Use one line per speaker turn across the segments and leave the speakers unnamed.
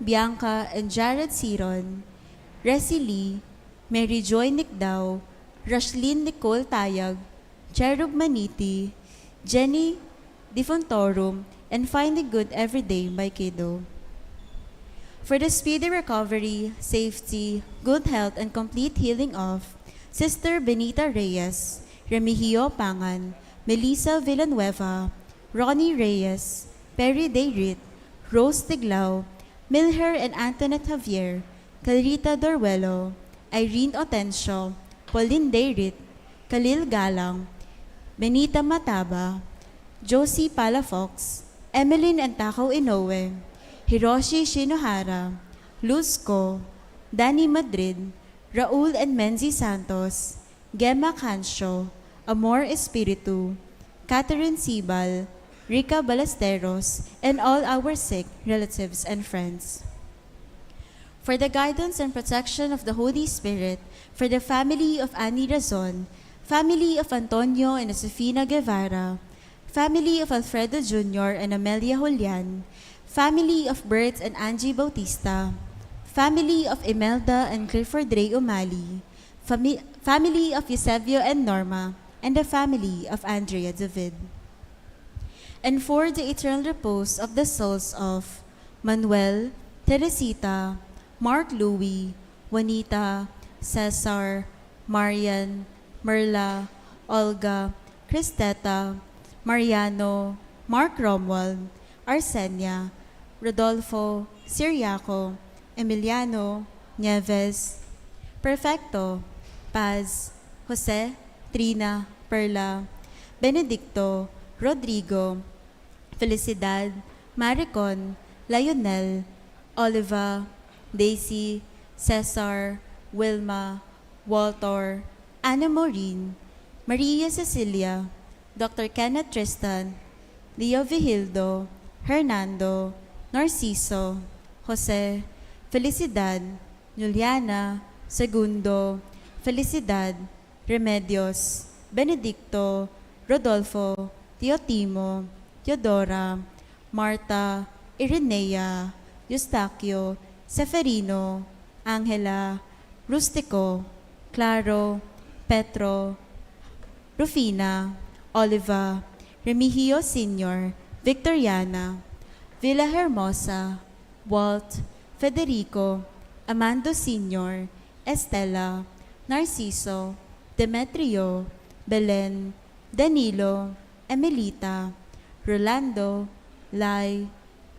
Bianca and Jared Siron, Resi Lee, Mary Joy Nicdao, Rashlyn Nicole Tayag, Cherub Maniti, Jenny Difontorum, and Finding Good Every Day by Kido. For the speedy recovery, safety, good health, and complete healing of Sister Benita Reyes, Remigio Pangan, Melissa Villanueva, Ronnie Reyes, Perry Dayrit, Rose Tiglao, Milher and Antoinette Javier, Clarita Dorwelo, Irene Otencio, Pauline Dayrit, Khalil Galang, Benita Mataba, Josie Palafox, Emeline Antakaw Inoue, Hiroshi Shinohara, Luzco, Danny Madrid, Raul and Menzi Santos, Gemma Cancio, Amor Espiritu, Catherine Sibal, Rica Ballesteros, and all our sick relatives and friends. For the guidance and protection of the Holy Spirit, for the family of Annie Razon, family of Antonio and Josefina Guevara, family of Alfredo Jr. and Amelia Julian, family of Bert and Angie Bautista, family of Imelda and Clifford Ray Umali, family of Eusebio and Norma, and the family of Andrea David. And for the eternal repose of the souls of Manuel, Teresita, Mark Louie, Juanita, Cesar, Marian, Merla, Olga, Cristeta, Mariano, Mark Romuald, Arsenia, Rodolfo, Siriaco, Emiliano, Nieves, Perfecto, Paz, Jose, Trina, Perla, Benedicto, Rodrigo, Felicidad, Maricon, Lionel, Oliva, Daisy, Cesar, Wilma, Walter, Anna Maureen, Maria Cecilia, Dr. Kenneth Tristan, Leo Vigildo, Hernando, Narciso, Jose, Felicidad, Juliana, Segundo, Felicidad, Remedios, Benedicto, Rodolfo, Teotimo, Teodora, Marta, Irenea, Eustaquio, Seferino, Angela, Rustico, Claro, Petro, Rufina, Oliva, Remigio Sr., Victoriana, Villahermosa, Walt, Federico, Amando Sr., Estela, Narciso, Demetrio, Belen, Danilo, Emelita, Rolando, Lai,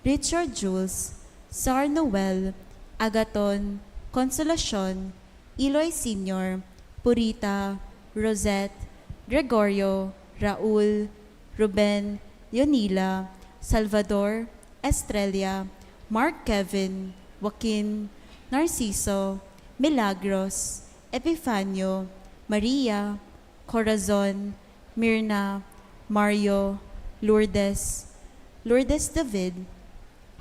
Richard Jules, Sar Noel, Agaton, Consolacion, Eloy Sr., Purita, Rosette, Gregorio, Raul, Ruben, Leonila, Salvador, Estrella, Mark Kevin, Joaquin, Narciso, Milagros, Epifanio, Maria, Corazon, Mirna, Mario, Lourdes, Lourdes David,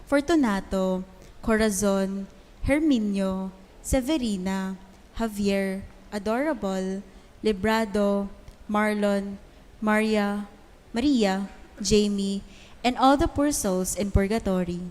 Fortunato, Corazon, Herminio, Severina, Javier, Adorable, Librado, Marlon, Maria, Jamie, and all the poor souls in purgatory.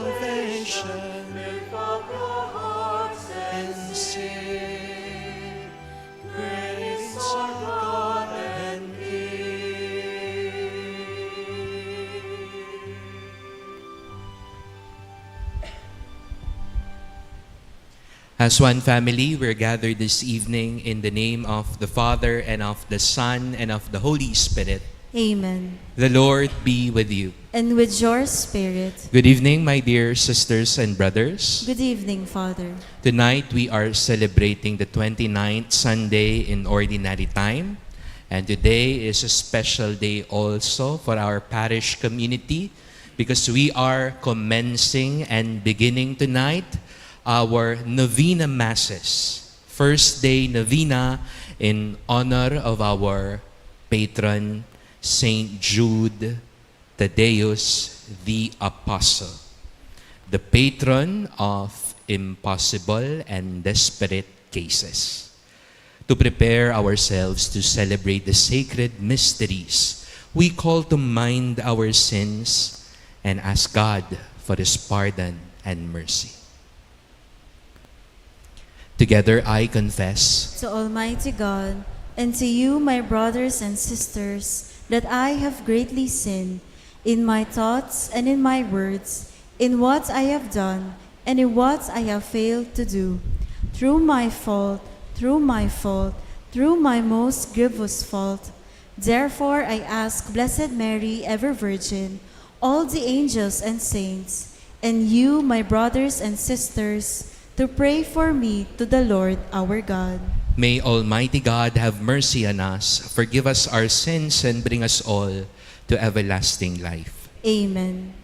salvation. Lift up your hearts and sing. Praise our God and King.
As one family, we're gathered this evening in the name of the Father, and of the Son, and of the Holy Spirit.
Amen.
The Lord be with you.
And with your spirit.
Good evening, my dear sisters and brothers.
Good evening, Father.
Tonight, we are celebrating the 29th Sunday in Ordinary Time. And today is a special day also for our parish community, because we are commencing and beginning tonight our Novena Masses. First day Novena in honor of our patron, Saint Jude, Thaddeus the Apostle, the patron of impossible and desperate cases. To prepare ourselves to celebrate the sacred mysteries, we call to mind our sins and ask God for His pardon and mercy. Together I confess
To Almighty God, and to you, my brothers and sisters, that I have greatly sinned in my thoughts and in my words, in what I have done and in what I have failed to do. Through my fault, through my most grievous fault. Therefore I ask Blessed Mary, ever Virgin, all the angels and saints, and you, my brothers and sisters, to pray for me to the Lord our God.
May Almighty God have mercy on us, forgive us our sins, and bring us all to everlasting life.
Amen.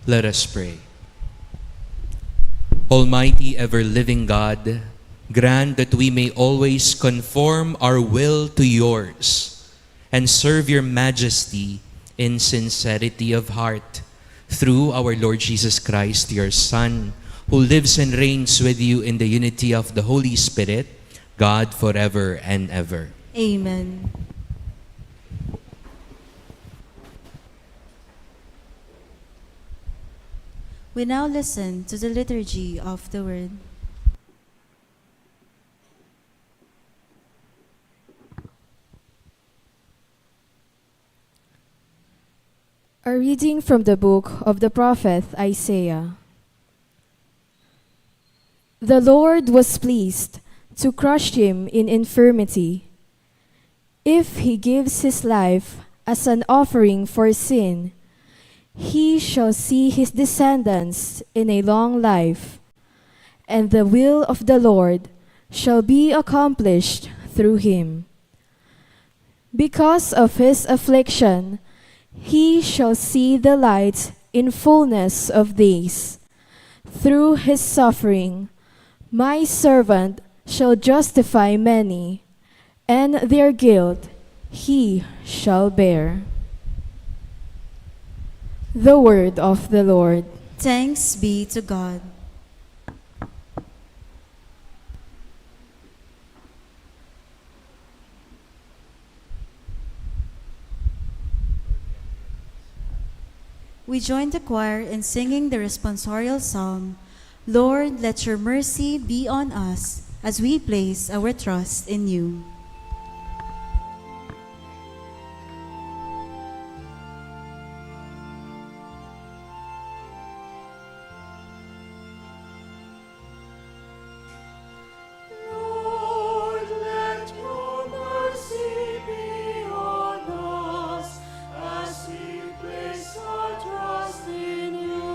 Let us pray. Almighty, ever-living God, grant that we may always conform our will to yours and serve your majesty in sincerity of heart, through our Lord Jesus Christ, your Son, who lives and reigns with you in the unity of the Holy Spirit, God forever and ever.
Amen. We now listen to the liturgy of the Word.
A reading from the book of the prophet Isaiah. The Lord was pleased to crush him in infirmity. If he gives his life as an offering for sin, he shall see his descendants in a long life, and the will of the Lord shall be accomplished through him. Because of his affliction, he shall see the light in fullness of days. Through his suffering, my servant shall justify many, and their guilt he shall bear. The word of the Lord.
Thanks be to God. We join the choir in singing the responsorial psalm, Lord, let your mercy be on us as we place our trust in you.
Lord, let your mercy be on us as we place our trust in you.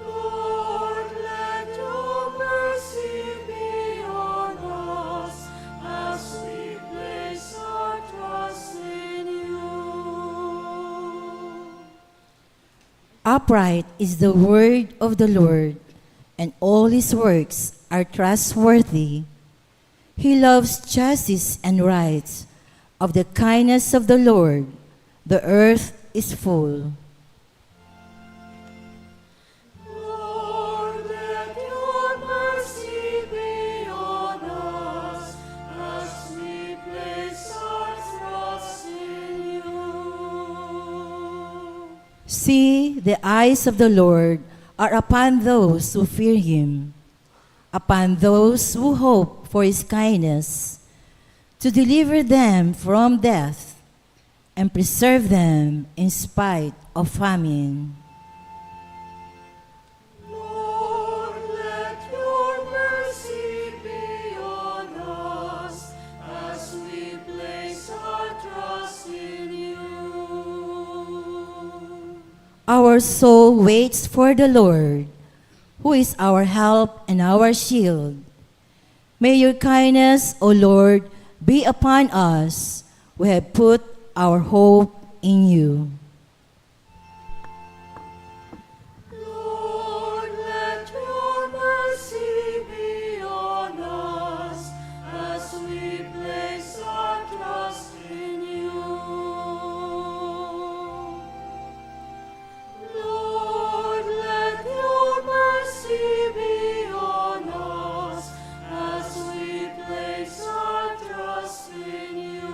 Lord, let your mercy be on us as we place our trust in you.
Upright is the word of the Lord, and all his works are trustworthy. He loves justice and right. Of the kindness of the Lord, the earth is full.
Lord, let your mercy be on us as we place our trust in you.
See, the eyes of the Lord are upon those who fear him, upon those who hope for his kindness, to deliver them from death and preserve them in spite of famine.
Lord, let your mercy be on us as we place our trust in you.
Our soul waits for the Lord, who is our help and our shield. May your kindness, O Lord, be upon us. We have put our hope in you.
Lord, let your mercy be on us as we place our trust in you. Lord, let your mercy be on us as we place our trust in you.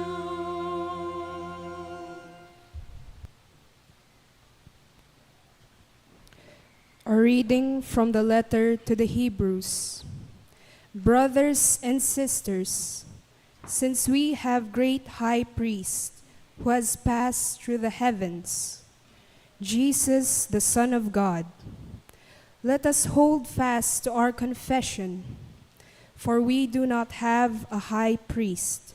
A reading from the letter to the Hebrews. Brothers and sisters, since we have great high priest who has passed through the heavens, Jesus, the Son of God, let us hold fast to our confession, for we do not have a high priest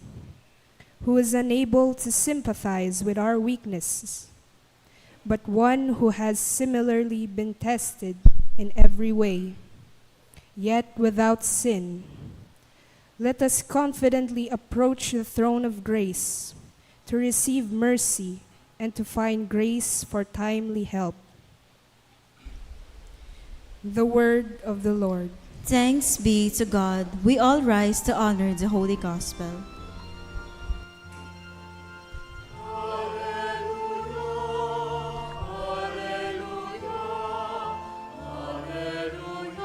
who is unable to sympathize with our weaknesses, but one who has similarly been tested in every way, yet without sin. Let us confidently approach the throne of grace to receive mercy and to find grace for timely help. The word of the Lord.
Thanks be to God. We all rise to honor the Holy Gospel.
Alleluia, alleluia, alleluia,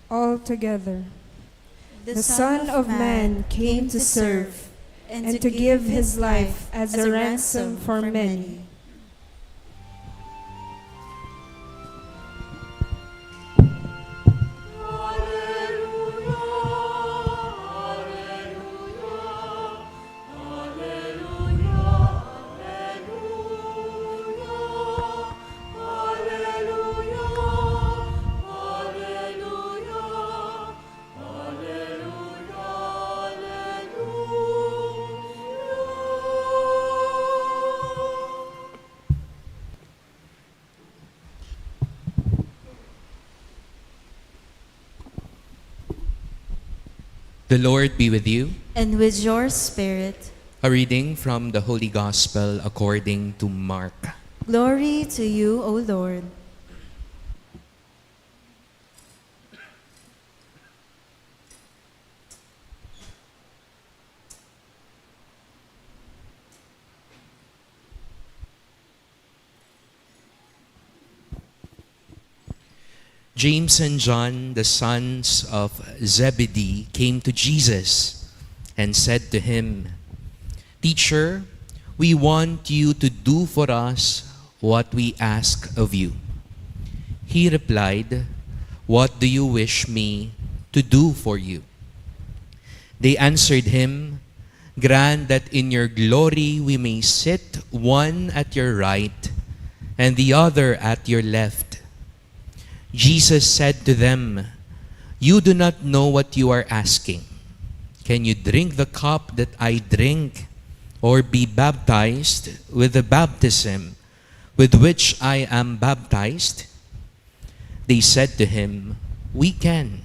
altogether. The Son of Man came to serve and to give his life as a ransom for many.
The Lord be with you.
And with your spirit.
A reading from the Holy Gospel according to Mark.
Glory to you, O Lord.
James and John, the sons of Zebedee, came to Jesus and said to him, "Teacher, we want you to do for us what we ask of you." He replied, "What do you wish me to do for you?" They answered him, "Grant that in your glory we may sit one at your right and the other at your left." Jesus said to them, "You do not know what you are asking. Can you drink the cup that I drink, or be baptized with the baptism with which I am baptized?" They said to him, "We can."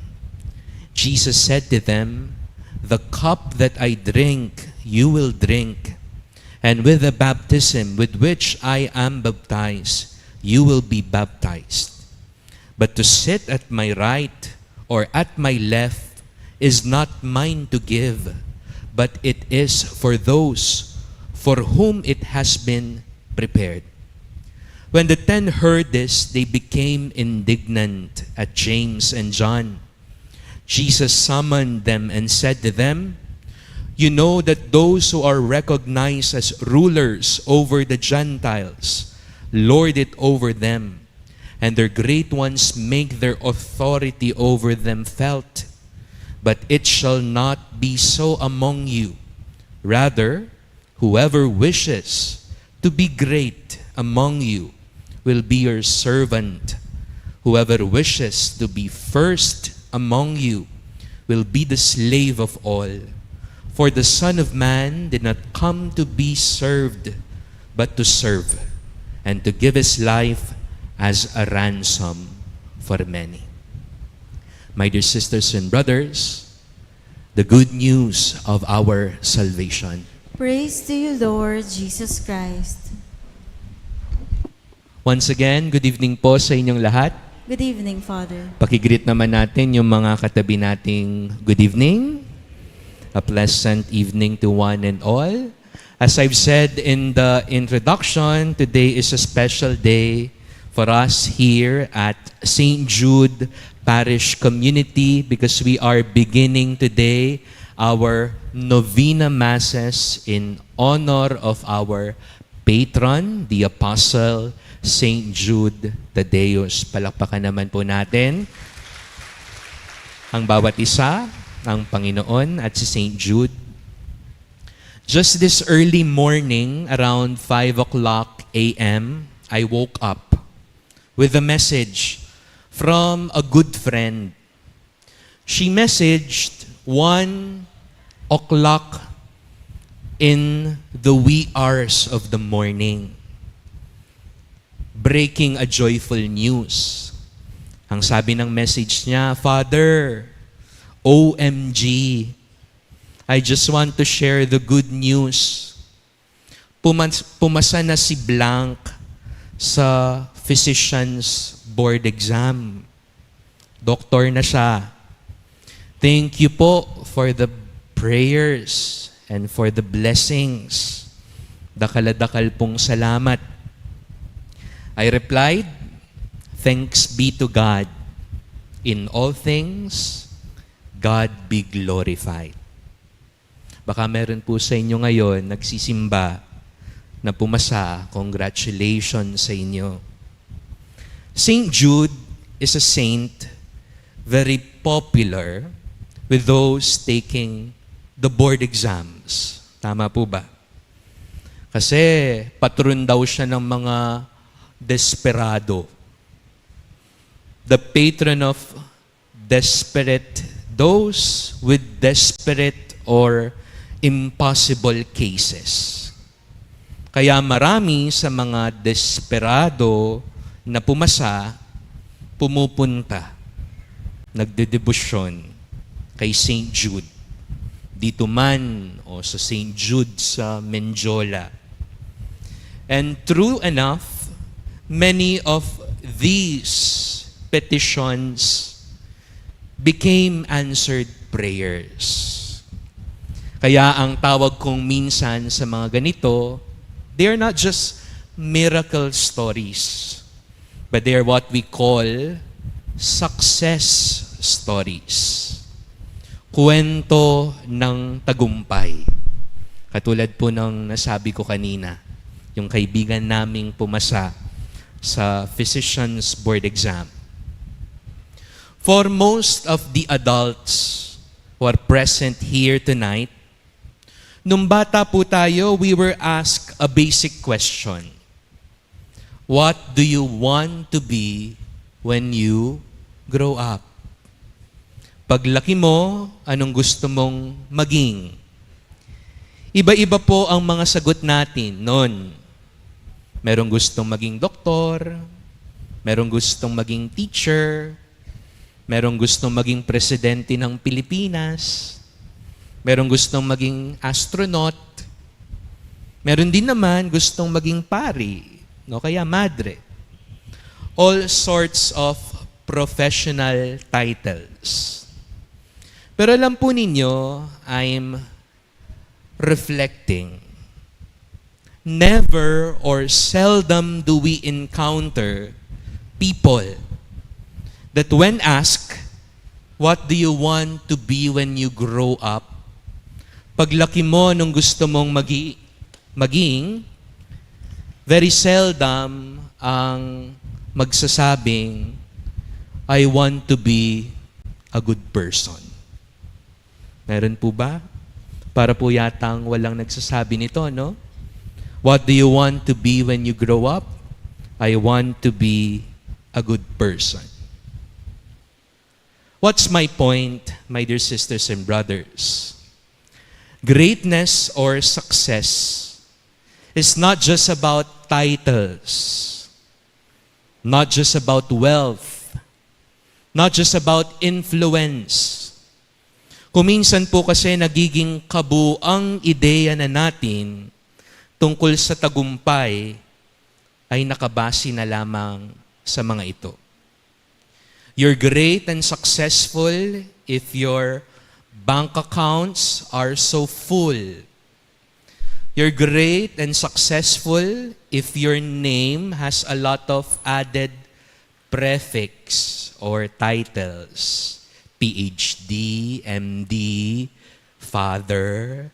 Jesus said to them, "The cup that I drink, you will drink, and with the baptism with which I am baptized, you will be baptized. But to sit at my right or at my left is not mine to give, but it is for those for whom it has been prepared." When the 10 heard this, they became indignant at James and John. Jesus summoned them and said to them, "You know that those who are recognized as rulers over the Gentiles lord it over them, and their great ones make their authority over them felt. But it shall not be so among you. Rather, whoever wishes to be great among you will be your servant. Whoever wishes to be first among you will be the slave of all. For the Son of Man did not come to be served, but to serve, and to give his life as a ransom for many." My dear sisters and brothers, the good news of our salvation.
Praise to you, Lord Jesus Christ.
Once again, good evening po sa inyong lahat.
Good evening, Father.
Pakigreet naman natin yung mga katabi nating good evening. A pleasant evening to one and all. As I've said in the introduction, today is a special day for us here at St. Jude Parish Community because we are beginning today our Novena Masses in honor of our patron, the Apostle St. Jude Thaddeus. Palakpakan naman po natin ang bawat isa, ang Panginoon at si St. Jude. Just this early morning, around 5 o'clock a.m., I woke up with a message from a good friend. She messaged 1 o'clock in the wee hours of the morning, breaking a joyful news. Ang sabi ng message niya, "Father, OMG, I just want to share the good news. Pumasa na si Blanc sa physician's board exam. Doktor na siya. Thank you po for the prayers and for the blessings. Dakal-dakal pong salamat." I replied, "Thanks be to God. In all things, God be glorified. Baka meron po sa inyo ngayon nagsisimba na pumasa. Congratulations sa inyo. Saint Jude is a saint very popular with those taking the board exams. Tama po ba? Kasi patron daw siya ng mga desperado. The patron of desperate, those with desperate or impossible cases. Kaya marami sa mga desperado na pumasa, pumupunta, nagdedebosyon kay Saint Jude. Dito man o sa Saint Jude sa Menjola. And true enough, many of these petitions became answered prayers. Kaya ang tawag kong minsan sa mga ganito, they are not just miracle stories, but they are what we call success stories. Kwento ng tagumpay. Katulad po ng nasabi ko kanina, yung kaibigan naming pumasa sa physician's board exam. For most of the adults who are present here tonight, nung bata po tayo, we were asked a basic question. What do you want to be when you grow up? Paglaki mo, anong gusto mong maging? Iba-iba po ang mga sagot natin noon. Merong gustong maging doktor, merong gustong maging teacher, merong gustong maging presidente ng Pilipinas, merong gustong maging astronaut, meron din naman gustong maging pari, no, kaya madre. All sorts of professional titles. Pero alam po ninyo, I'm reflecting. Never or seldom do we encounter people that when asked, what do you want to be when you grow up? Paglaki mo nung gusto mong maging, very seldom ang magsasabing, I want to be a good person. Meron po ba? Para po yatang walang nagsasabi nito, no? What do you want to be when you grow up? I want to be a good person. What's my point, my dear sisters and brothers? Greatness or success is not just about titles, not just about wealth, not just about influence. Kuminsan po kasi nagiging kabuang ideya na natin tungkol sa tagumpay ay nakabase na lamang sa mga ito. You're great and successful if your bank accounts are so full. You're great and successful if your name has a lot of added prefix or titles. PhD, MD, father,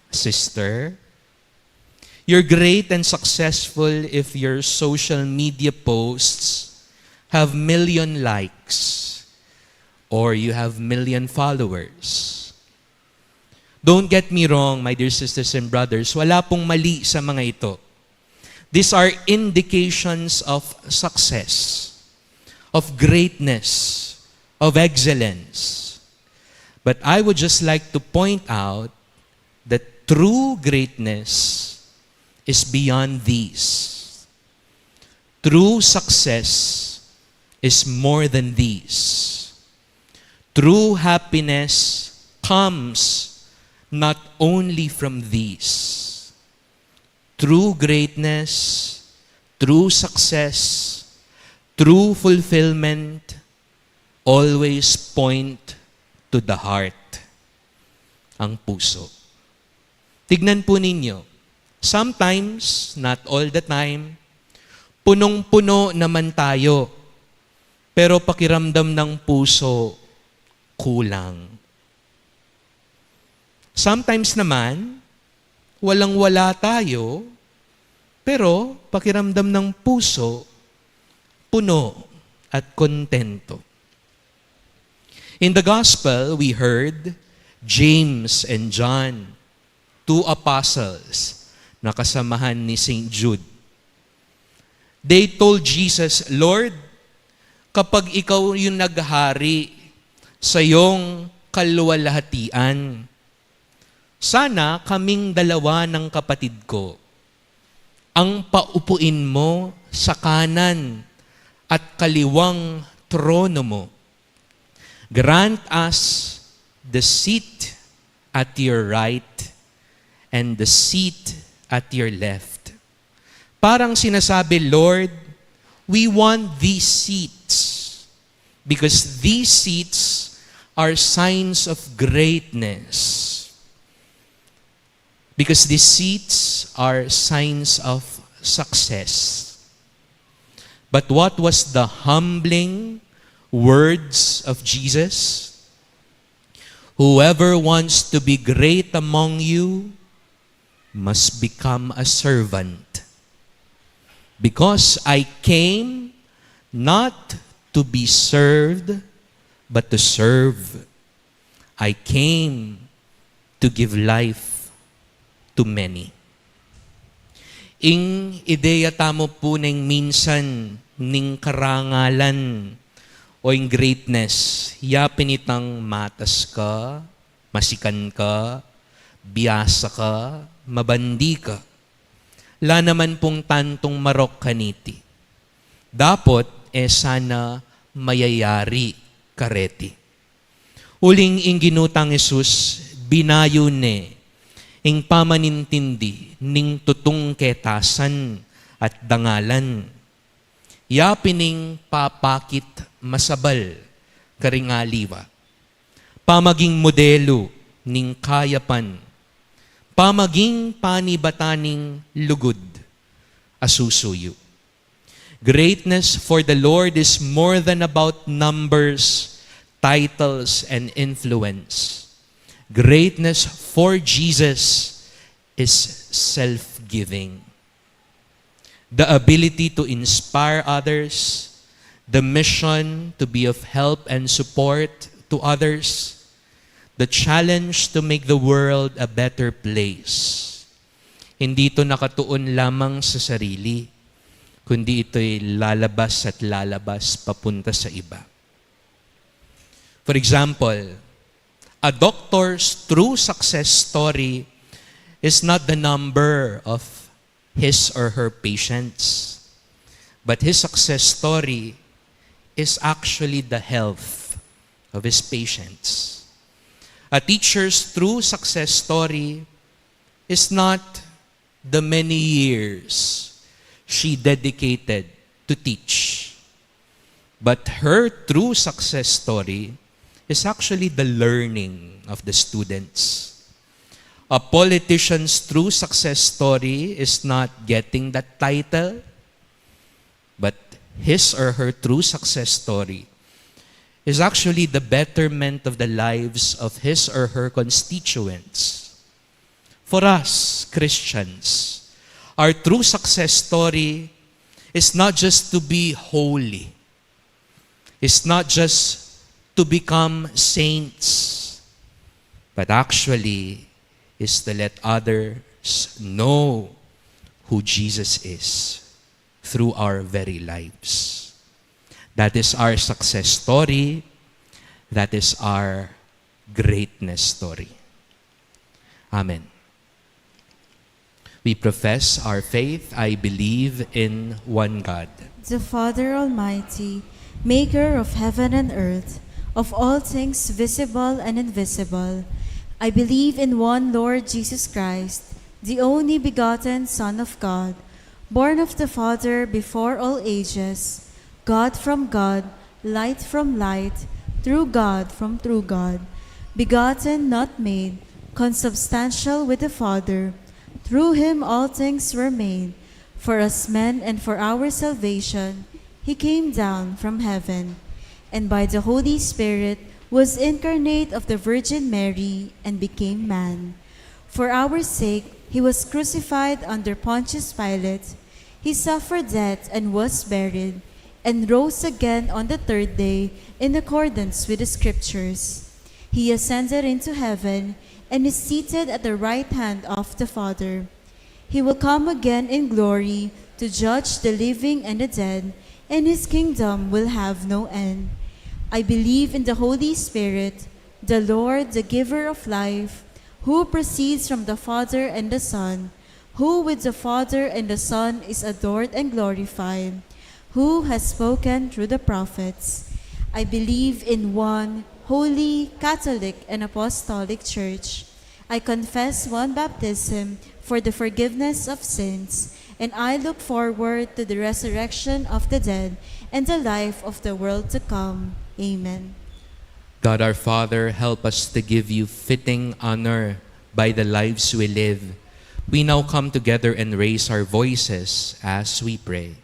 sister. You're great and successful if your social media posts have million likes or you have million followers. Don't get me wrong, my dear sisters and brothers, wala pong mali sa mga ito. These are indications of success, of greatness, of excellence. But I would just like to point out that true greatness is beyond these. True success is more than these. True happiness comes not only from these. True greatness, true success, true fulfillment always point to the heart, ang puso. Tignan po ninyo, sometimes, not all the time, punong-puno naman tayo pero pakiramdam ng puso, kulang. Sometimes naman, walang-wala tayo, pero pakiramdam ng puso, puno at kontento. In the gospel, we heard James and John, two apostles na kasamahan ni St. Jude. They told Jesus, Lord, kapag ikaw yung naghari sa iyong kaluwalhatian, sana kaming dalawa ng kapatid ko ang paupuin mo sa kanan at kaliwang trono mo. Grant us the seat at your right and the seat at your left. Parang sinasabi, Lord, we want these seats because these seats are signs of greatness. Because these seats are signs of success. But what was the humbling words of Jesus? Whoever wants to be great among you must become a servant. Because I came not to be served, but to serve. I came to give life to many. Ing ideya tamo po ng minsan ning karangalan o ing greatness, yapin itang matas ka, masikan ka, biyasa ka, mabandi ka. La naman pong tantong marok kaniti. Dapat sana mayayari kareti. Uling ing ginutang Isus, binayo ne, ing pamanintindi ning tutong ketasan at dangalan. Yapining papakit masabal karingaliwa. Pamaging modelo ning kayapan. Pamaging panibataning lugod asusuyo. Greatness for the Lord is more than about numbers, titles, and influence. Greatness for Jesus is self-giving. The ability to inspire others, the mission to be of help and support to others, the challenge to make the world a better place. Hindi ito nakatuon lamang sa sarili, kundi ito'y lalabas at lalabas papunta sa iba. For example, a doctor's true success story is not the number of his or her patients, but his success story is actually the health of his patients. A teacher's true success story is not the many years she dedicated to teach, but her true success story is actually the learning of the students. A politician's true success story is not getting that title, but his or her true success story is actually the betterment of the lives of his or her constituents. For us, Christians, our true success story is not just to be holy. It's not just to become saints, but actually is to let others know who Jesus is through our very lives. That is our success story. That is our greatness story. Amen. We profess our faith. I believe in one God,
the Father Almighty, maker of heaven and earth, of all things visible and invisible. I believe in one Lord Jesus Christ, the only begotten Son of God, born of the Father before all ages, God from God, light from light, true God from true God, begotten, not made, consubstantial with the Father. Through him all things were made. For us men and for our salvation, he came down from heaven. and by the Holy Spirit was incarnate of the Virgin Mary and became man. For our sake, he was crucified under Pontius Pilate. He suffered death and was buried, and rose again on the third day in accordance with the Scriptures. He ascended into heaven and is seated at the right hand of the Father. He will come again in glory to judge the living and the dead, and his kingdom will have no end. I believe in the Holy Spirit, the Lord, the giver of life, who proceeds from the Father and the Son, who with the Father and the Son is adored and glorified, who has spoken through the prophets. I believe in one holy, Catholic, and Apostolic Church. I confess one baptism for the forgiveness of sins, and I look forward to the resurrection of the dead and the life of the world to come. Amen.
God our Father, help us to give you fitting honor by the lives we live. We now come together and raise our voices as we pray.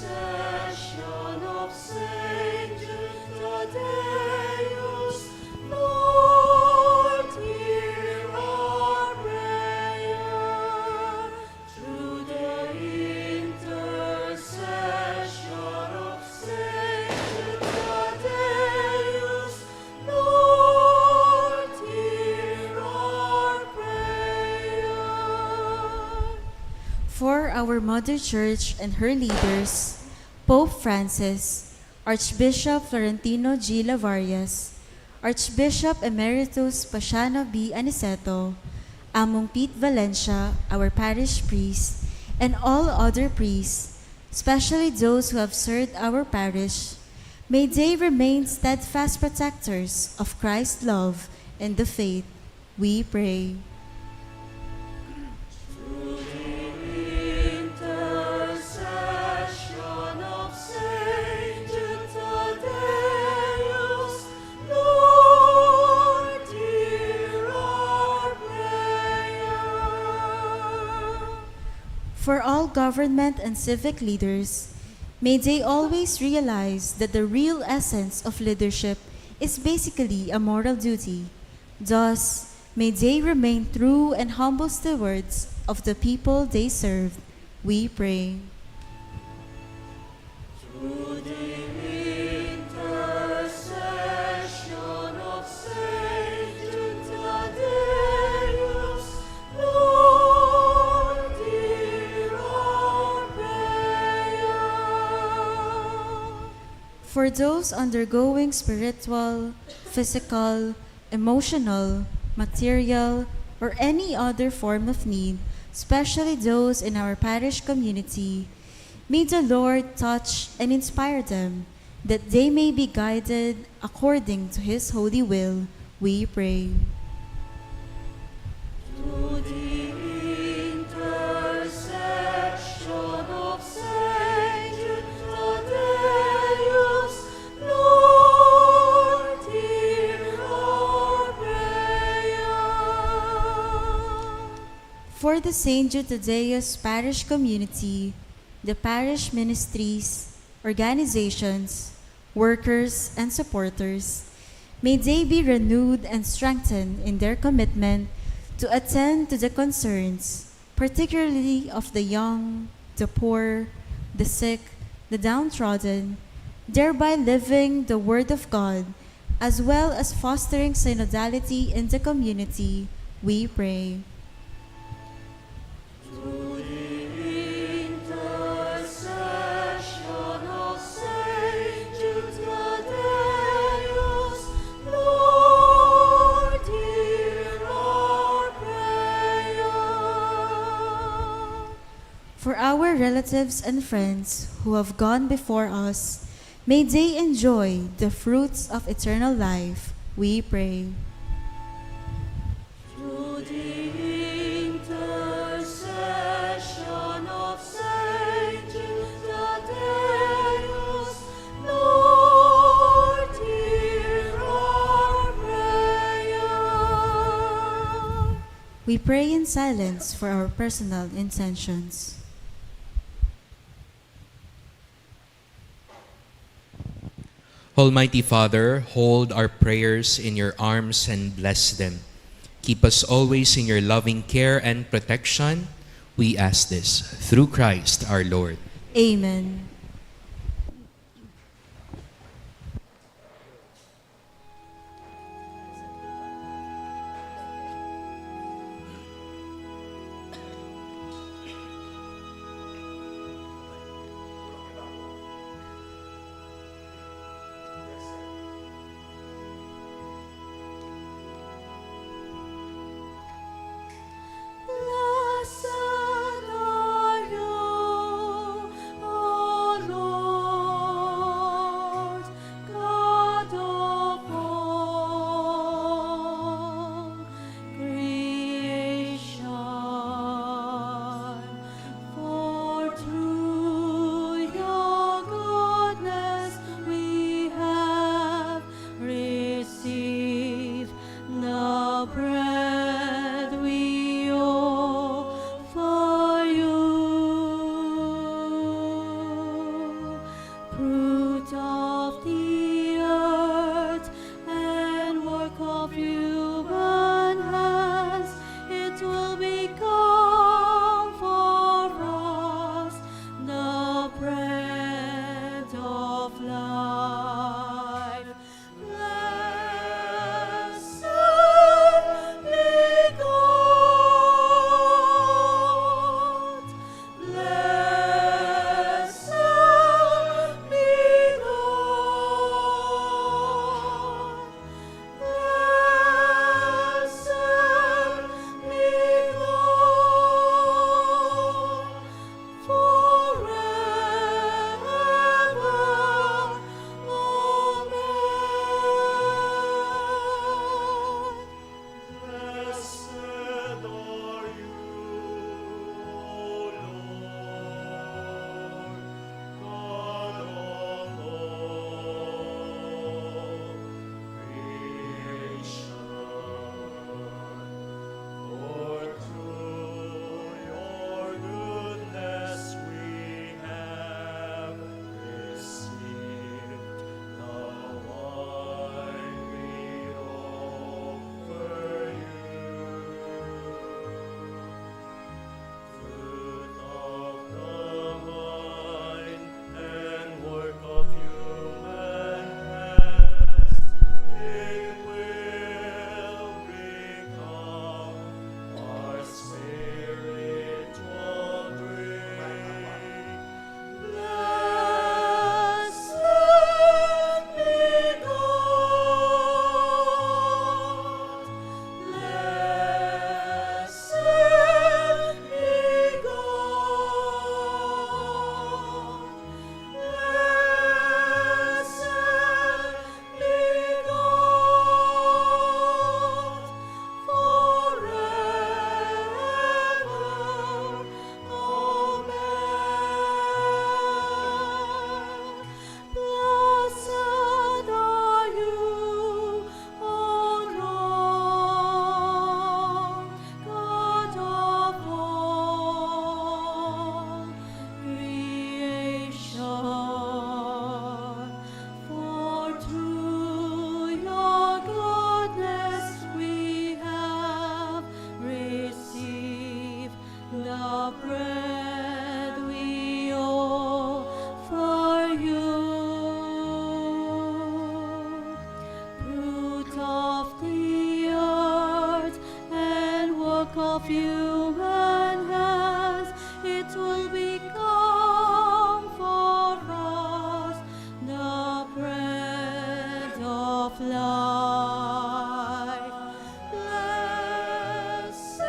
Intercession of Saint Jude, Thaddeus, Lord, hear our prayer. Through the intercession of Saint Jude, Thaddeus, Lord, hear our prayer.
For our Mother Church and her leaders, Pope Francis, Archbishop Florentino G. Lavarias, Archbishop Emeritus Pasiano B. Aniceto, Among Pete Valencia, our parish priest, and all other priests, especially those who have served our parish, may they remain steadfast protectors of Christ's love and the faith. We pray.
Intercession of Saint Jude, Thaddeus, Lord, hear our prayer.
For all government and civic leaders, may they always realize that the real essence of leadership is basically a moral duty. Thus, may they remain true and humble stewards of the people they serve. We pray.
Through the intercession of Saint Jude, Thaddeus, Lord, hear our prayer.
For those undergoing spiritual, physical, emotional, material, or any other form of need, especially those in our parish community, may the Lord touch and inspire them, that they may be guided according to His holy will. We pray.
Through the intercession of Saint Jude, Thaddeus, Lord, hear our prayer.
For the St. Jude Thaddeus Parish Community, the parish ministries, organizations, workers, and supporters, may they be renewed and strengthened in their commitment to attend to the concerns, particularly of the young, the poor, the sick, the downtrodden, thereby living the Word of God, as well as fostering synodality in the community. We pray.
Through the intercession of Saint Jude, Thaddeus, Lord, hear our prayer.
For our relatives and friends who have gone before us, may they enjoy the fruits of eternal life. We pray.
Through the intercession of Saint Jude, Thaddeus, Lord,
We pray in silence for our personal intentions.
Almighty Father, hold our prayers in your arms and bless them. Keep us always in your loving care and protection. We ask this through Christ our Lord.
Amen.
Blessed are you, O Lord, God of all creation. For through your goodness we have received the bread we offer you, fruit of the earth and work of human hands. It will become for us the bread of life. Blessed be God. Blessed be God. Blessed be God forever. Amen. Blessed are you, O Lord, God of all creation. For through your goodness we have received the wine we offer you, fruit of the vine and work of human hands. It will become our spiritual drink. Blessed be God. Blessed be God. Blessed be God forever. Amen. Blessed are you, O Lord, God of all creation. For through your goodness we have received the bread we offer you, fruit of the earth and work of human hands. It will become for us the bread of life. Blessed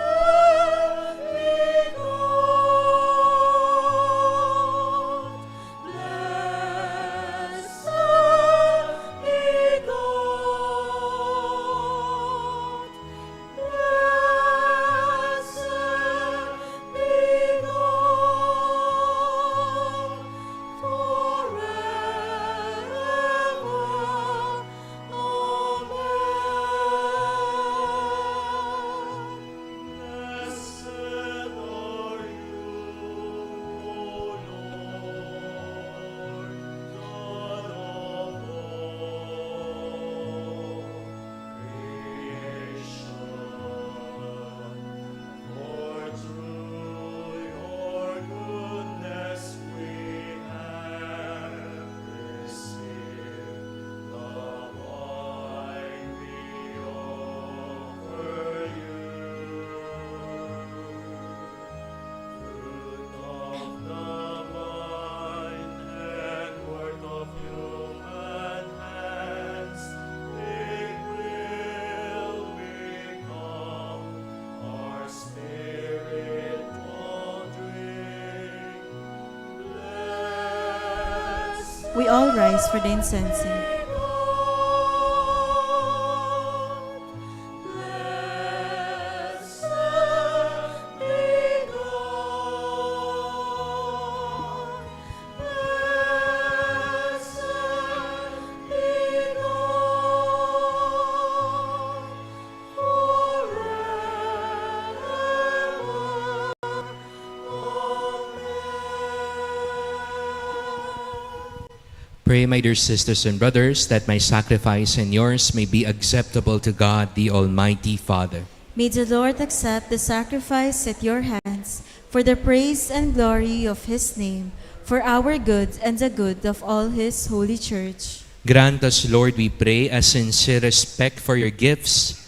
be God. Blessed be God. Blessed be God forever. Amen.
we all rise for the incensing.
Pray, my dear sisters and brothers, that my sacrifice and yours may be acceptable to God, the Almighty Father.
May the Lord accept the sacrifice at your hands for the praise and glory of his name, for our good and the good of all his holy church.
Grant us, Lord, we pray, a sincere respect for your gifts,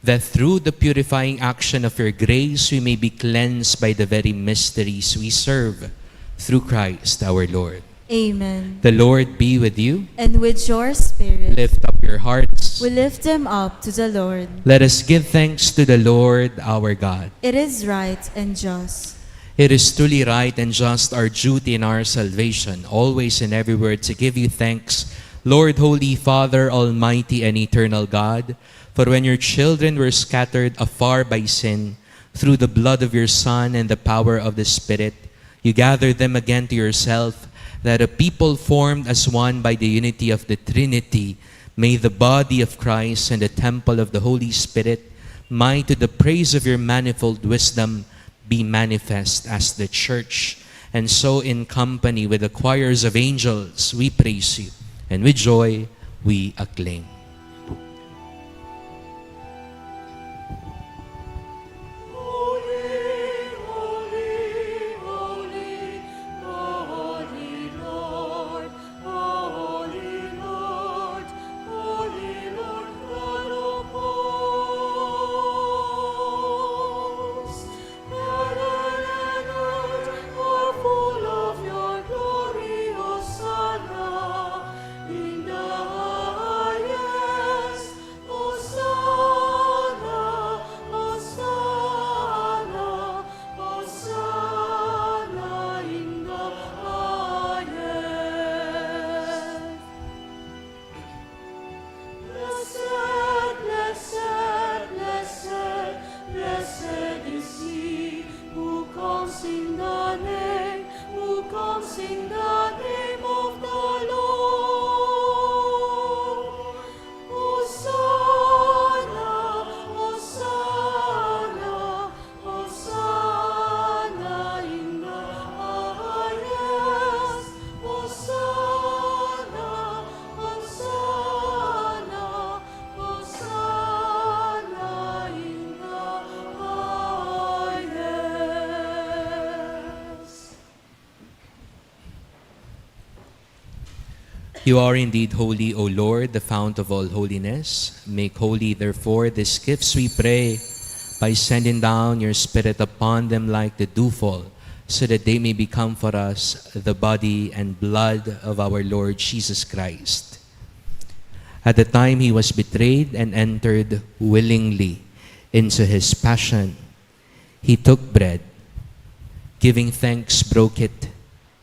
that through the purifying action of your grace we may be cleansed by the very mysteries we serve, through Christ our Lord.
Amen.
The Lord be with you.
And with your spirit,
Lift up your hearts.
we lift them up to the Lord.
Let us give thanks to the Lord our God.
It is right and just.
It is truly right and just, our duty in our salvation, always and everywhere to give you thanks, Lord, Holy Father, Almighty and Eternal God, for when your children were scattered afar by sin, through the blood of your Son and the power of the Spirit, you gathered them again to yourself, that a people formed as one by the unity of the Trinity, may the body of Christ and the temple of the Holy Spirit, might to the praise of your manifold wisdom, be manifest as the Church. And so in company with the choirs of angels, we praise you, and with joy we acclaim. You are indeed holy, O Lord, the fount of all holiness. Make holy, therefore, these gifts, we pray, by sending down your Spirit upon them like the dewfall, so that they may become for us the body and blood of our Lord Jesus Christ. At the time he was betrayed and entered willingly into his passion, he took bread, giving thanks, broke it,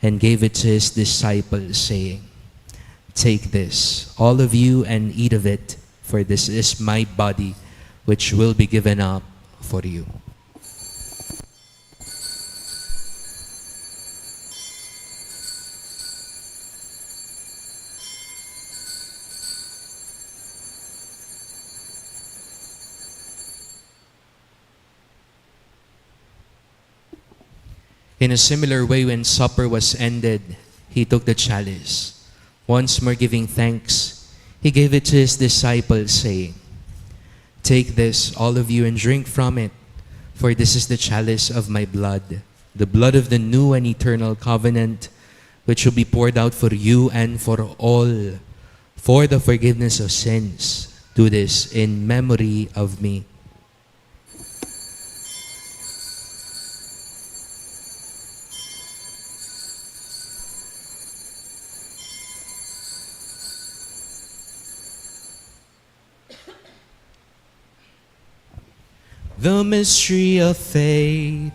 and gave it to his disciples, saying, "Take this, all of you, and eat of it, for this is my body, which will be given up for you." In a similar way, when supper was ended, he took the chalice. Once more giving thanks, he gave it to his disciples, saying, "Take this, all of you, and drink from it, for this is the chalice of my blood, the blood of the new and eternal covenant, which will be poured out for you and for all, for the forgiveness of sins. Do this in memory of me." The mystery of faith.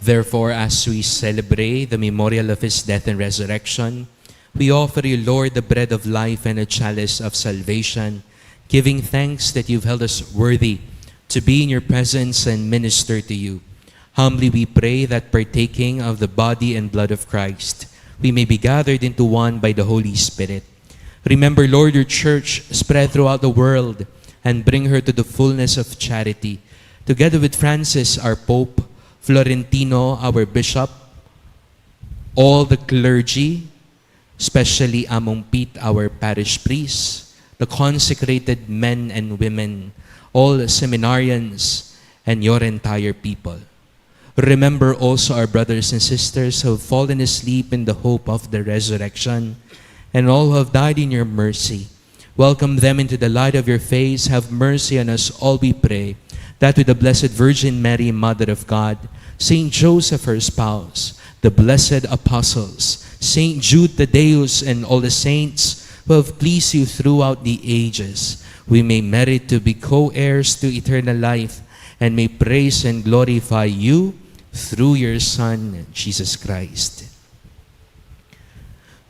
Therefore, as we celebrate the memorial of his death and resurrection, we offer you, Lord, the bread of life and a chalice of salvation, giving thanks that you've held us worthy to be in your presence and minister to you. Humbly we pray that partaking of the body and blood of Christ, we may be gathered into one by the Holy Spirit. Remember, Lord, your church spread throughout the world and bring her to the fullness of charity. Together with Francis, our Pope, Florentino, our Bishop, all the clergy, especially Among Pete, our parish priest, the consecrated men and women, all the seminarians, and your entire people. Remember also our brothers and sisters who have fallen asleep in the hope of the resurrection, and all who have died in your mercy. Welcome them into the light of your face. Have mercy on us all, we pray, that with the Blessed Virgin Mary, Mother of God, Saint Joseph, her spouse, the blessed apostles, Saint Jude, Thaddeus, and all the saints who have pleased you throughout the ages, we may merit to be co-heirs to eternal life and may praise and glorify you through your Son, Jesus Christ.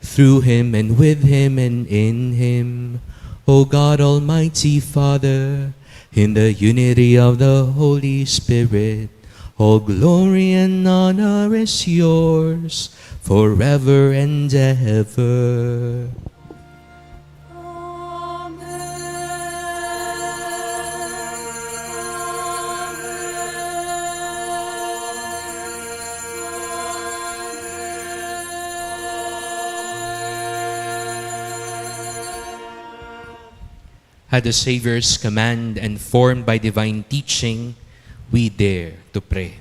Through him and with him and in him, O God, Almighty Father, in the unity of the Holy Spirit, all glory and honor is yours forever and ever. At the Savior's command and formed by divine teaching, we dare to pray.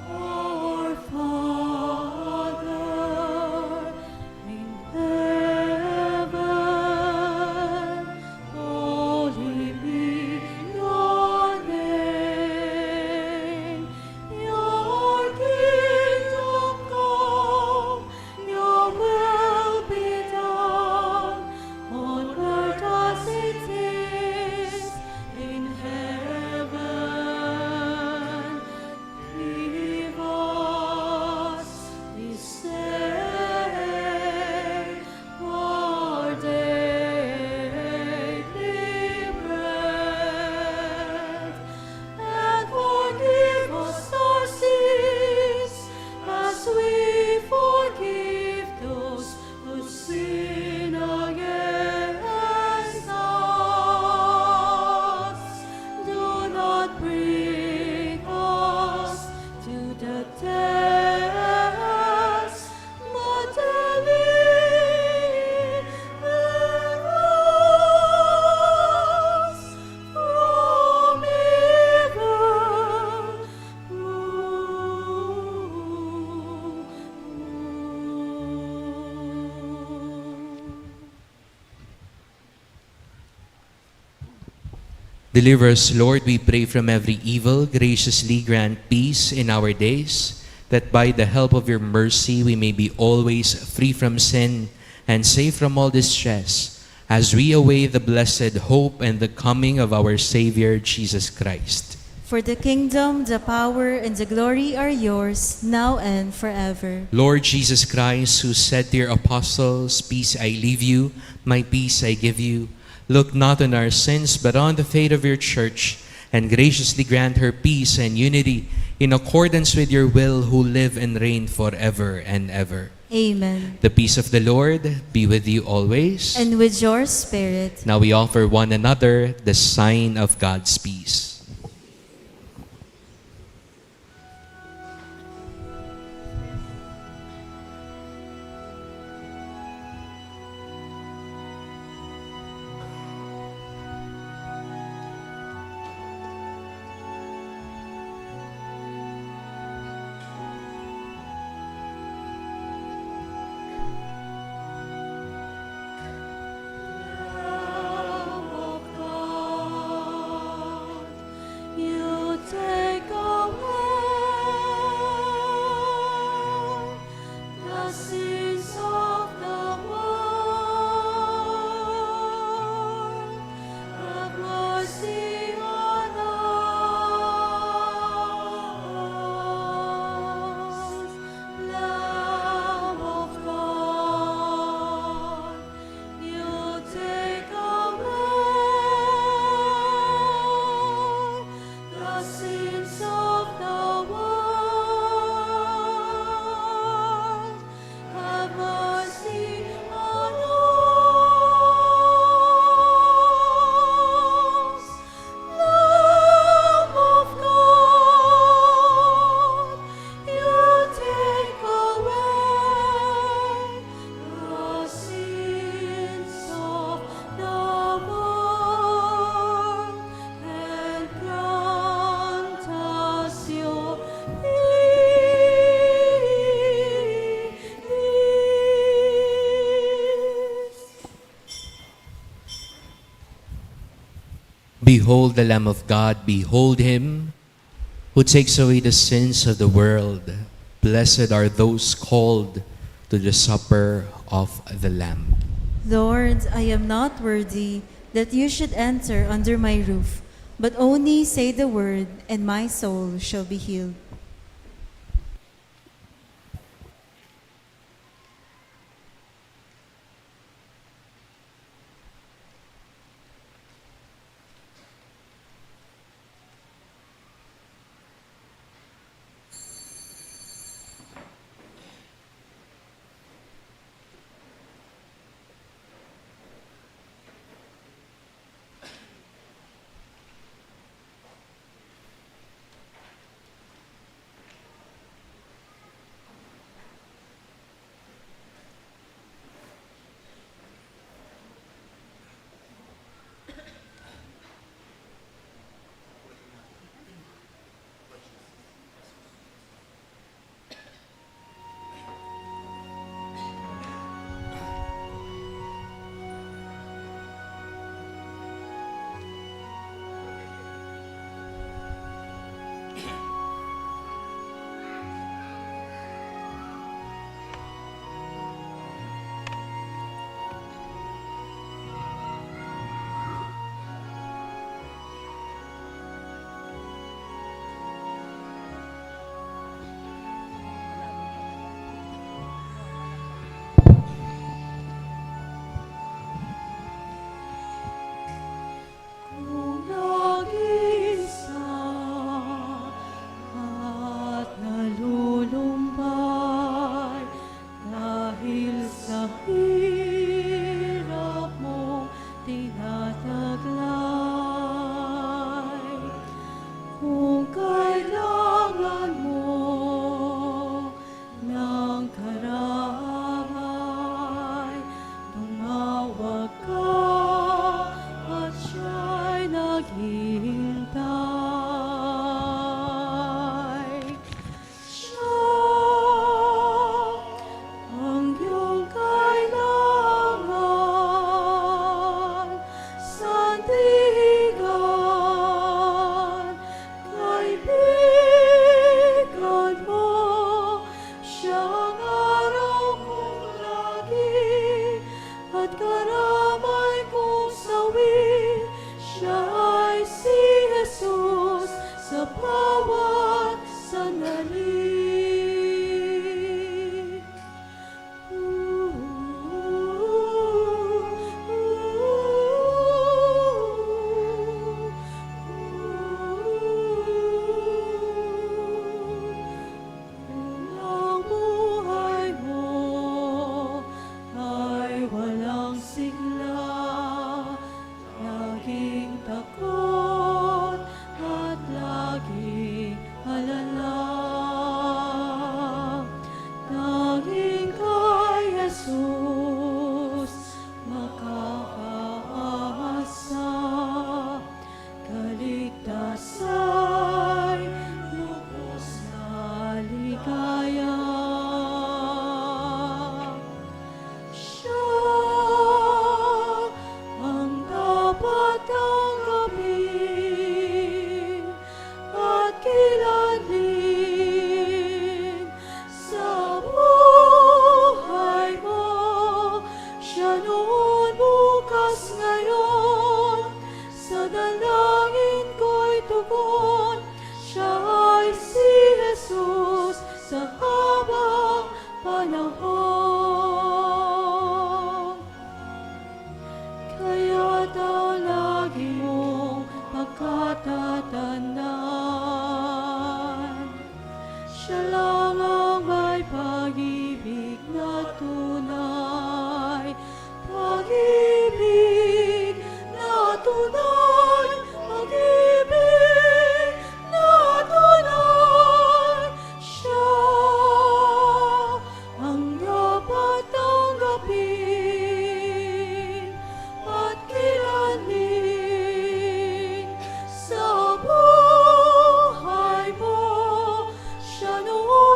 Our Father in heaven, holy be your name. Your kingdom come, your will be done, on earth as it is in heaven. Give us this day our daily bread, and forgive us our sins as we forgive those who sin against us. Do not bring us to the test, but deliver us from evil.
Deliver us, Lord, we pray, from every evil. Graciously grant peace in our days, that by the help of your mercy we may be always free from sin and safe from all distress, as we await the blessed hope and the coming of our Savior, Jesus Christ.
For the kingdom, the power, and the glory are yours, now and forever.
Lord Jesus Christ, who said to your apostles, "Peace I leave you, my peace I give you," look not on our sins, but on the faith of your church, and graciously grant her peace and unity in accordance with your will, who live and reign forever and ever.
Amen.
The peace of the Lord be with you always.
And with your spirit.
Now we offer one another the sign of God's peace.
Lamb of God,
Behold the Lamb of God, behold him who takes away the sins of the world. Blessed are those called to the supper of the Lamb.
Lord, I am not worthy that you should enter under my roof, but only say the word, and my soul shall be healed.
Sa buhay mo, siya noon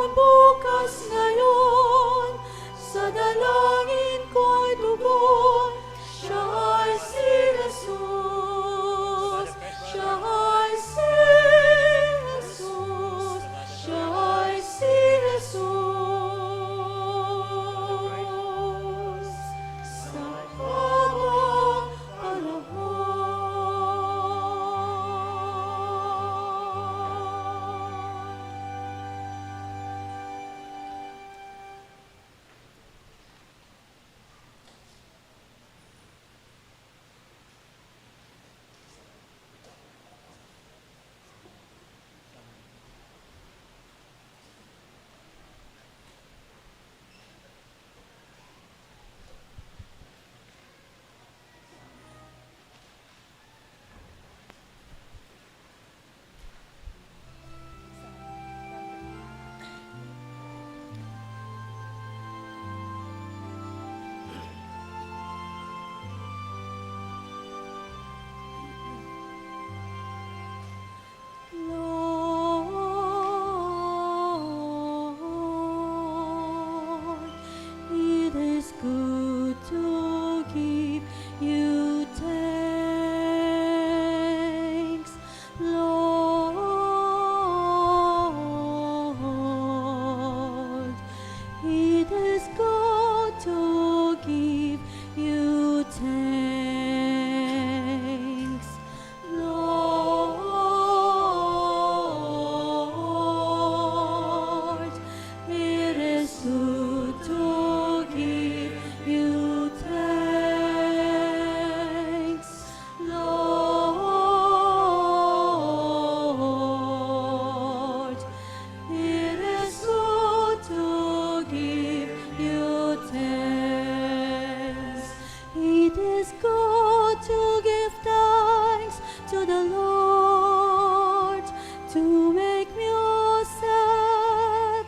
thanks, Lord. It is good to give you thanks, Lord. It is good to give you thanks. It is good to give thanks to the Lord, to make music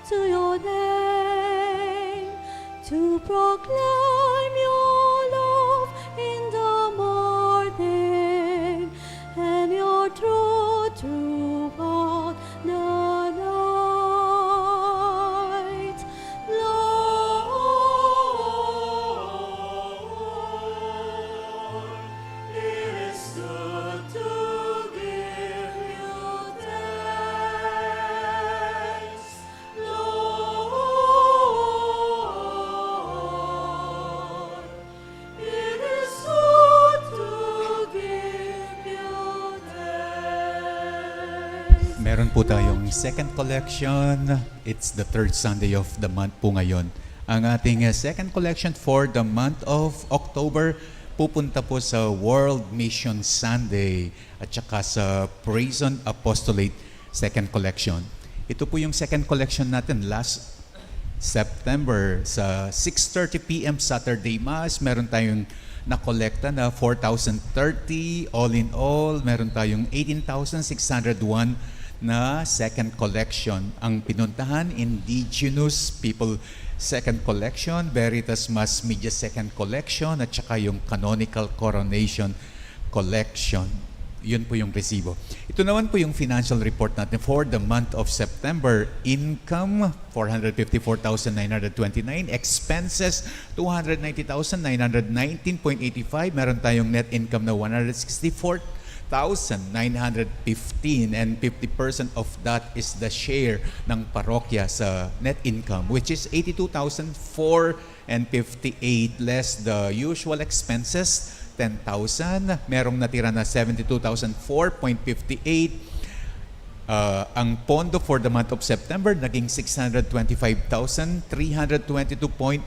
to your name, to proclaim your love in the morning and your truth throughout the night. Lord, it is good to give you thanks, Lord. It is good to give you thanks.
Meron po tayong second collection. It's the third Sunday of the month po ngayon. Ang ating second collection for the month of October pupunta po sa World Mission Sunday at saka sa Praise and Apostolate second collection. Ito po yung second collection natin last September sa 6:30 p.m. Saturday Mass. Meron tayong nakolekta na 4,030. All in all, meron tayong 18,601 na second collection. Ang pinuntahan, Indigenous People second collection, Veritas Mass Media second collection, at saka yung Canonical Coronation collection. Yun po yung resibo. Ito naman po yung financial report natin for the month of September. Income, 454,929. Expenses, 290,919.85. Meron tayong net income na 164,915, and 50% of that is the share ng parokya sa net income, which is 82,004.58 less the usual expenses, 10,000. Merong natira na 72,004.58. Ang pondo for the month of September naging 625,322.41.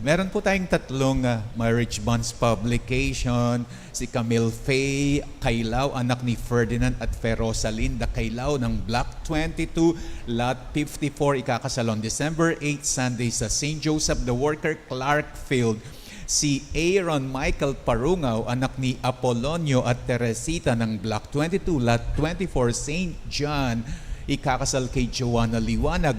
Meron po tayong tatlong marriage bonds publication. Si Camille Faye Kailao, anak ni Ferdinand at Ferosalinda Kailao ng Block 22, Lot 54, ikakasal on December 8, Sunday sa St. Joseph the Worker, Clarkfield. Si Aaron Michael Parungaw, anak ni Apolonio at Teresita ng Block 22, Lot 24, St. John, ikakasal kay Joanna Liwanag,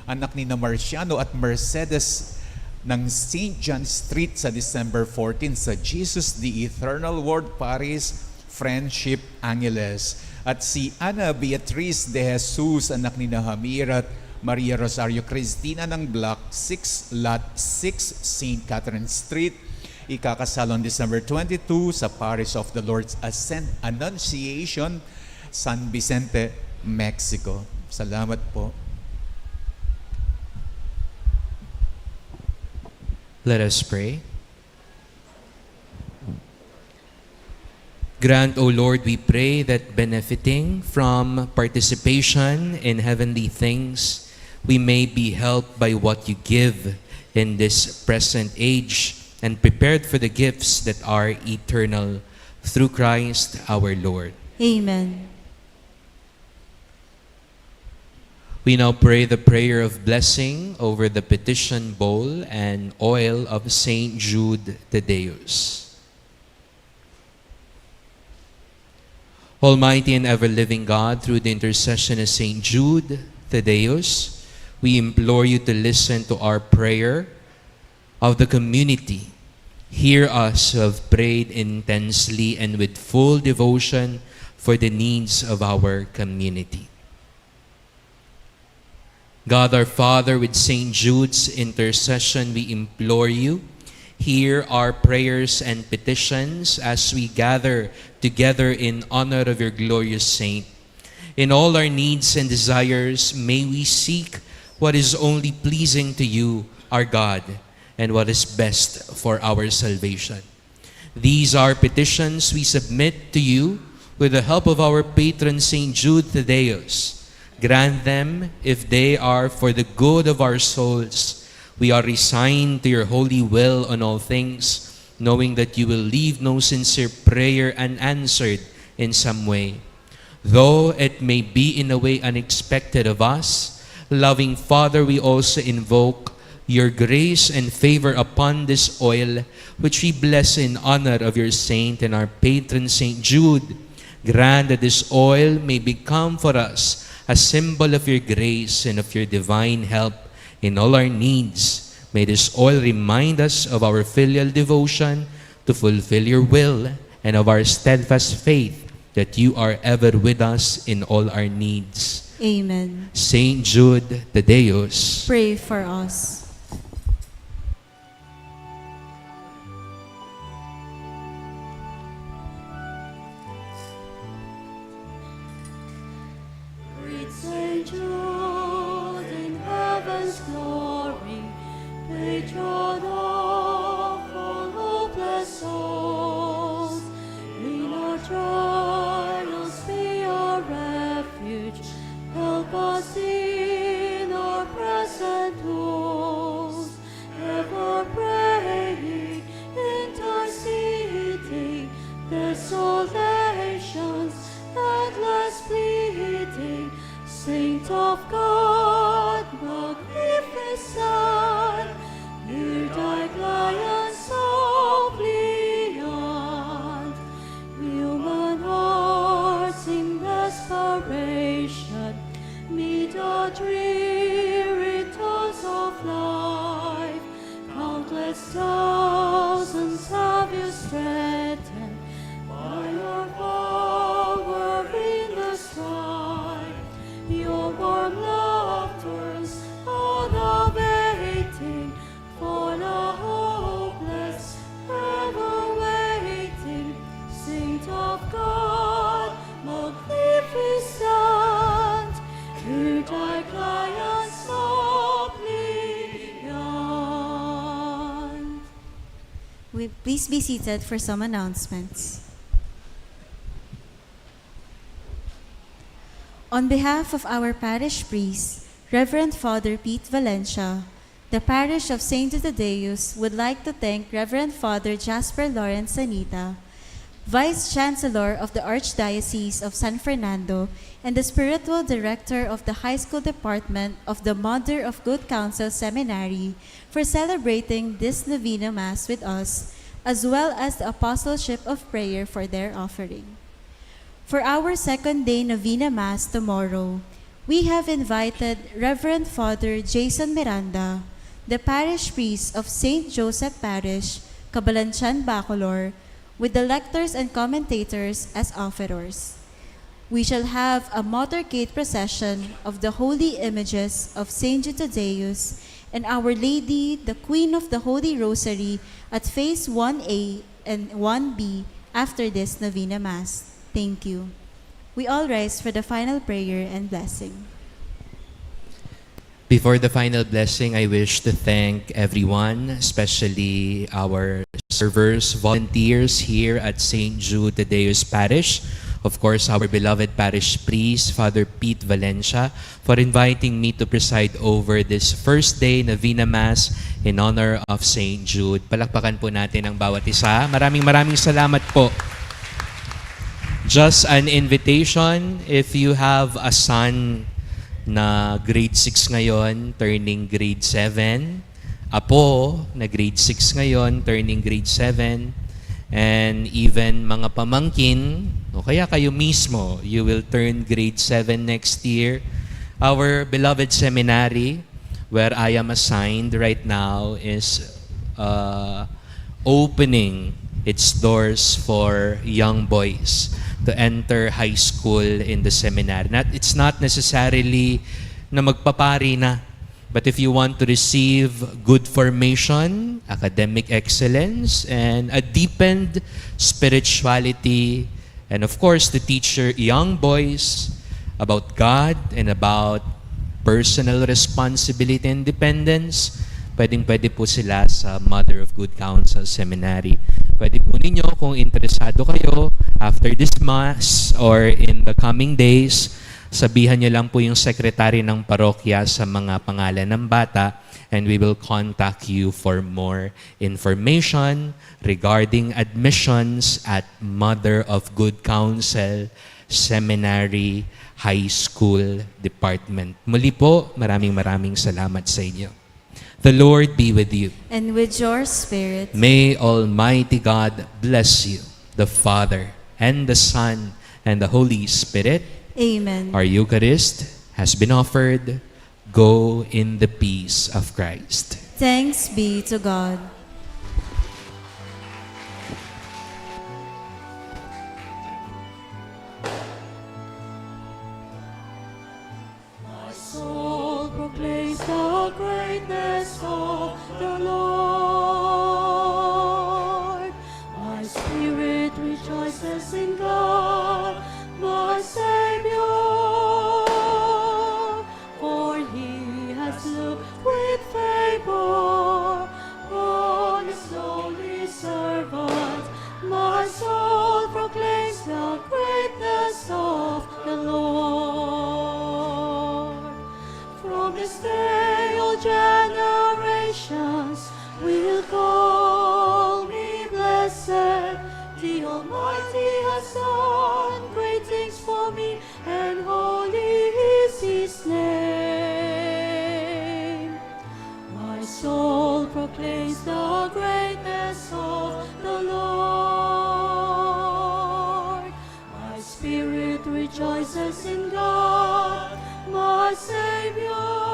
anak ni Marciano at Mercedes ng St. John Street sa December 14 sa Jesus the Eternal Word Parish, Friendship, Angeles. At si Ana Beatriz de Jesus, anak ni Hamira at Maria Rosario Cristina ng Block 6, Lot 6, St. Catherine Street, ikakasal on December 22 sa Parish of the Lord's Annunciation, San Vicente, Mexico. Salamat po.
Let us pray. Grant, O Lord, we pray that benefiting from participation in heavenly things, we may be helped by what you give in this present age and prepared for the gifts that are eternal through Christ our Lord.
Amen.
We now pray the prayer of blessing over the petition bowl and oil of Saint Jude Thaddeus. Almighty and ever-living God, through the intercession of Saint Jude Thaddeus, we implore you to listen to our prayer of the community. Hear us who have prayed intensely and with full devotion for the needs of our community. God our Father, with Saint Jude's intercession, we implore you, hear our prayers and petitions as we gather together in honor of your glorious saint. In all our needs and desires, may we seek what is only pleasing to you, our God, and what is best for our salvation. These are petitions we submit to you with the help of our patron Saint Jude Thaddeus. Grant them if they are for the good of our souls. We are resigned to your holy will on all things, knowing that you will leave no sincere prayer unanswered in some way. Though it may be in a way unexpected of us, loving Father, we also invoke your grace and favor upon this oil, which we bless in honor of your saint and our patron Saint Jude. Grant that this oil may become for us a symbol of your grace and of your divine help in all our needs. May this oil remind us of our filial devotion to fulfill your will and of our steadfast faith that you are ever with us in all our needs.
Amen.
Saint Jude Thaddeus,
Pray for us.
Great Saint Jude, in heaven's glory, patron of all hopeless souls, in our trials be our refuge, help us in our present woes, ever praying, interceding, desolations, endless pleading, Saint of God, magnificent, hear thy client suppliant. Human hearts in desperation meet the dreary toils of life. Countless thousands have you strengthened by your power in the strife. Your warm love turns unawaiting for the hopeless, ever waiting. Saint of God, magnificent, hear thy client suppliant.
Please be seated for some announcements. On behalf of our parish priest, Reverend Father Pete Valencia, the parish of St. Thaddeus would like to thank Reverend Father Jasper Lawrence Sanita, Vice Chancellor of the Archdiocese of San Fernando and the Spiritual Director of the High School Department of the Mother of Good Counsel Seminary, for celebrating this Novena Mass with us, as well as the Apostleship of Prayer for their offering. For our second day Novena Mass tomorrow, we have invited Reverend Father Jason Miranda, the parish priest of St. Joseph Parish, Cabalancan, Bacolor, with the lectors and commentators as offerers. We shall have a motorcade procession of the holy images of St. Jude Thaddeus and Our Lady, the Queen of the Holy Rosary, at Phase 1A and 1B after this Novena Mass. Thank you. We all rise for the final prayer and blessing.
before the final blessing, I wish to thank everyone, especially our servers, volunteers here at St. Jude Thaddeus Parish. Of course, our beloved parish priest, Father Pete Valencia, for inviting me to preside over this first day Novena Mass in honor of St. Jude. Palakpakan po natin ang bawat isa. Maraming salamat po. Just an invitation, if you have a son na grade 6 ngayon, turning grade 7, apo na grade 6 ngayon, turning grade 7, and even mga pamangkin, o kaya kayo mismo, you will turn grade 7 next year. Our beloved seminary, where I am assigned right now, is opening its doors for young boys to enter high school in the seminary. It's not necessarily na magpapari na, but if you want to receive good formation, academic excellence, and a deepened spirituality, and of course to teach your young boys about God and about personal responsibility and dependence, pwede po sila sa Mother of Good Counsel Seminary. Pwede po ninyo kung interesado kayo after this Mass or in the coming days, sabihan nyo lang po yung sekretary ng parokya sa mga pangalan ng bata and we will contact you for more information regarding admissions at Mother of Good Counsel Seminary High School Department. Muli po, maraming salamat sa inyo. The Lord be with you.
And with your spirit.
May Almighty God bless you, the Father, and the Son, and the Holy Spirit.
Amen.
Our Eucharist has been offered. Go in the peace of Christ.
Thanks be to God.
My soul proclaims the greatness of the Lord. My spirit rejoices in God, my Savior. For he has looked with favor on his lowly servant. My soul proclaims the greatness of the Lord. From this day all generations will call me blessed. The Almighty has done great things for me, and holy is his name. My soul proclaims the greatness of the Lord. My spirit rejoices in God, my Savior.